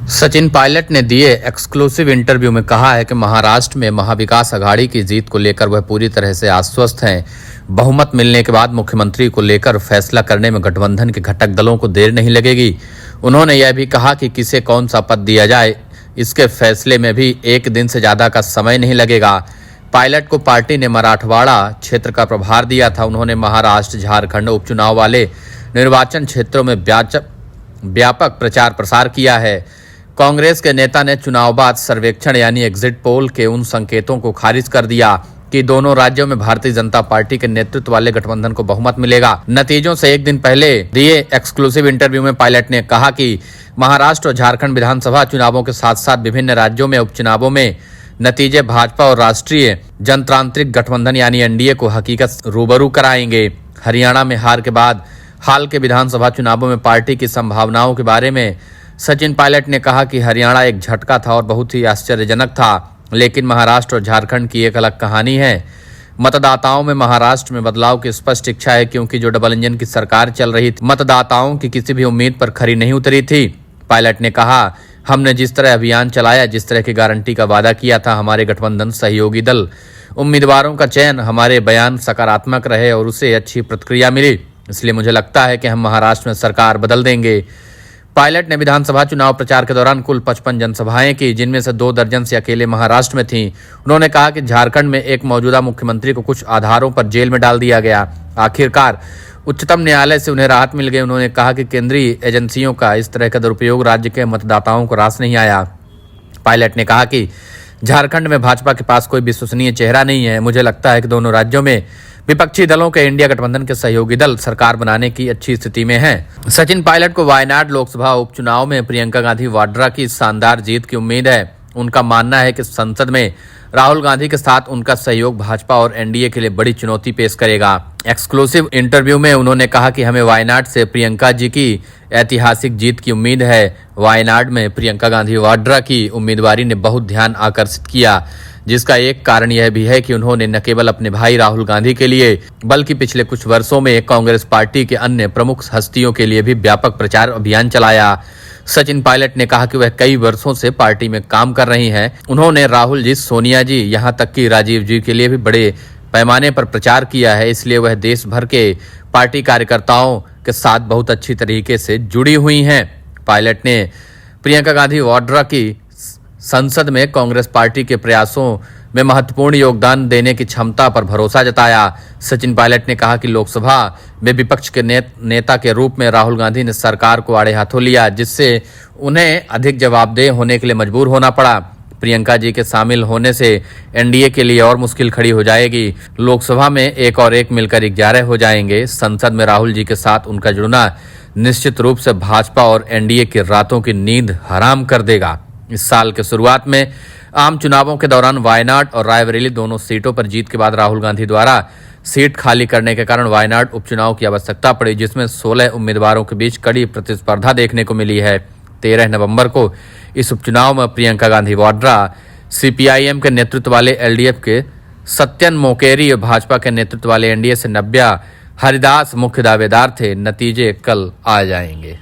सचिन पायलट ने दिए exclusive interview में कहा है कि महाराष्ट्र में महाविकास अघाड़ी की जीत को लेकर वह पूरी तरह से आश्वस्त हैं। बहुमत मिलने के बाद मुख्यमंत्री को लेकर फैसला करने में गठबंधन के घटक दलों को देर नहीं लगेगी। उन्होंने यह भी कहा कि किसे कौन सा पद दिया जाए, इसके फैसले में भी एक दिन से ज्यादा का समय नहीं लगेगा। पायलट को पार्टी ने मराठवाड़ा क्षेत्र का प्रभार दिया था। उन्होंने महाराष्ट्र, झारखंड उपचुनाव वाले निर्वाचन क्षेत्रों में व्यापक प्रचार प्रसार किया है। कांग्रेस के नेता ने चुनाव बाद सर्वेक्षण यानी एग्जिट पोल के उन संकेतों को खारिज कर दिया कि दोनों राज्यों में भारतीय जनता पार्टी के नेतृत्व वाले गठबंधन को बहुमत मिलेगा। नतीजों से एक दिन पहले दिए एक्सक्लूसिव इंटरव्यू में पायलट ने कहा कि महाराष्ट्र और झारखंड विधानसभा चुनावों के साथ साथ विभिन्न राज्यों में उपचुनावों में नतीजे भाजपा और राष्ट्रीय जनतांत्रिक गठबंधन यानी एनडीए को हकीकत रूबरू कराएंगे। हरियाणा में हार के बाद हाल के विधानसभा चुनावों में पार्टी की संभावनाओं के बारे में सचिन पायलट ने कहा कि हरियाणा एक झटका था और बहुत ही आश्चर्यजनक था, लेकिन महाराष्ट्र और झारखंड की एक अलग कहानी है। मतदाताओं में महाराष्ट्र में बदलाव की स्पष्ट इच्छा है, क्योंकि जो डबल इंजन की सरकार चल रही थी, मतदाताओं की किसी भी उम्मीद पर खरी नहीं उतरी थी। पायलट ने कहा, हमने जिस तरह अभियान चलाया, जिस तरह की गारंटी का वादा किया था, हमारे गठबंधन सहयोगी दल उम्मीदवारों का चयन, हमारे बयान सकारात्मक रहे और उसे अच्छी प्रतिक्रिया मिली। इसलिए मुझे लगता है कि हम महाराष्ट्र में सरकार बदल देंगे। पायलट ने विधानसभा चुनाव प्रचार के दौरान कुल 55 जनसभाएं की, जिनमें से 2 दर्जन से अकेले महाराष्ट्र में थीं। उन्होंने कहा कि झारखंड में एक मौजूदा मुख्यमंत्री को कुछ आधारों पर जेल में डाल दिया गया। आखिरकार उच्चतम न्यायालय से उन्हें राहत मिल गई। उन्होंने कहा कि केंद्रीय एजेंसियों का इस तरह का दुरुपयोग राज्य के मतदाताओं को रास नहीं आया। पायलट ने कहा कि झारखंड में भाजपा के पास कोई विश्वसनीय चेहरा नहीं है। मुझे लगता है कि दोनों राज्यों में विपक्षी दलों के इंडिया गठबंधन के सहयोगी दल सरकार बनाने की अच्छी स्थिति में हैं। सचिन पायलट को वायनाड लोकसभा उपचुनाव में प्रियंका गांधी वाड्रा की शानदार जीत की उम्मीद है। उनका मानना है कि संसद में राहुल गांधी के साथ उनका सहयोग भाजपा और एनडीए के लिए बड़ी चुनौती पेश करेगा। एक्सक्लूसिव इंटरव्यू में उन्होंने कहा कि हमें वायनाड से प्रियंका जी की ऐतिहासिक जीत की उम्मीद है। वायनाड में प्रियंका गांधी वाड्रा की उम्मीदवारी ने बहुत ध्यान आकर्षित किया, जिसका एक कारण यह भी है कि उन्होंने न केवल अपने भाई राहुल गांधी के लिए बल्कि पिछले कुछ वर्षों में कांग्रेस पार्टी के अन्य प्रमुख हस्तियों के लिए भी व्यापक प्रचार अभियान चलाया। सचिन पायलट ने कहा कि वह कई वर्षों से पार्टी में काम कर रही हैं। उन्होंने राहुल जी, सोनिया जी, यहाँ तक कि राजीव जी के लिए भी बड़े पैमाने पर प्रचार किया है। इसलिए वह देश भर के पार्टी कार्यकर्ताओं के साथ बहुत अच्छी तरीके से जुड़ी हुई हैं। पायलट ने प्रियंका गांधी वाड्रा की संसद में कांग्रेस पार्टी के प्रयासों में महत्वपूर्ण योगदान देने की क्षमता पर भरोसा जताया। सचिन पायलट ने कहा कि लोकसभा में विपक्ष के नेता के रूप में राहुल गांधी ने सरकार को आड़े हाथों लिया, जिससे उन्हें अधिक जवाबदेह होने के लिए मजबूर होना पड़ा। प्रियंका जी के शामिल होने से एनडीए के लिए और मुश्किल खड़ी हो जाएगी। लोकसभा में एक और एक मिलकर 11 हो जाएंगे। संसद में राहुल जी के साथ उनका जुड़ना निश्चित रूप से भाजपा और एनडीए की रातों की नींद हराम कर देगा। इस साल के शुरुआत में आम चुनावों के दौरान वायनाड और रायबरेली दोनों सीटों पर जीत के बाद राहुल गांधी द्वारा सीट खाली करने के कारण वायनाड उपचुनाव की आवश्यकता पड़ी, जिसमें 16 उम्मीदवारों के बीच कड़ी प्रतिस्पर्धा देखने को मिली है। 13 नवंबर को इस उपचुनाव में प्रियंका गांधी वाड्रा सीपीआईएम के नेतृत्व वाले एलडीएफ के सत्यन मोकेरी और भाजपा के नेतृत्व वाले एनडीए से नव्या हरिदास मुख्य दावेदार थे। नतीजे कल आ जाएंगे।